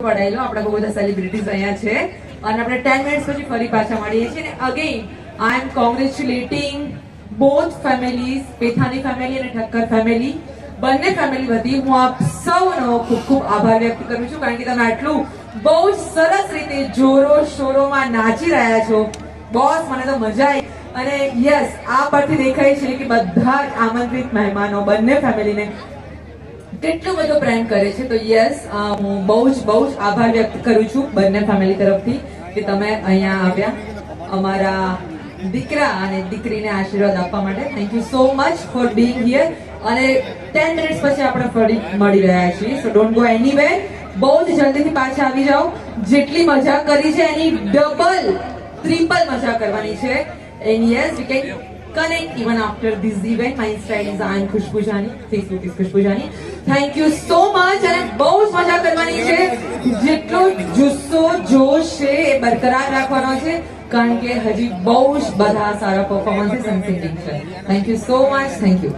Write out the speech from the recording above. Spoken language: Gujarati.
વડાયેલો આપણા બહુ બધા સેલિબ્રિટીઝ અહીંયા છે અને આપણે 10 મિનિટ્સ પછી ફરી પાછા મળીએ છીએ અને again I am congratulating both families, Pethani family અને ઠક્કર ફેમિલી, બંને ફેમિલી વતી હું આપ સૌનો ખૂબ ખૂબ આભાર વ્યક્ત કરું છું, કારણ કે તમે આટલું બહુ જ સરસ રીતે જોરો શોરોમાં નાચી રહ્યા છો. બોસ, મને તો મજા આવી. અને યસ, આ પરથી દેખાય છે કે બધા જ આમંત્રિત મહેમાનો બંને ફેમિલીને કેટલો બધો પ્રેમ કરે છે. તો યસ, હું બહુ જ આભાર વ્યક્ત કરું છું બંને ફેમિલી તરફથી કે તમે અહીંયા આવ્યા અમારા દીકરા અને દીકરીને આશીર્વાદ આપવા માટે. Thank you so much for being here. અને 10 મિનિટ્સ પછી આપણે ફરી મળી રહ્યા છીએ. સો ડોન્ટ ગો એનીવેર. બહુ જ જલ્દીથી પાછા આવી જાઓ. જેટલી મજા કરી છે એની ડબલ ટ્રિપલ મજા કરવાની છે. And yes, we can connect even after this event. My Instagram is I am Khushbu Jani, Facebook is Khushbu Jani. Thank you so much. અને બહુ જ મજા કરવાની છે. જેટલો જુસ્સો જોશ છે એ બરકરાર રાખવાનો છે, કારણ કે હજી બહુ જ બધા સારા પરફોર્મન્સીસ અને સિંગિંગ છે. Thank you so much. Thank you.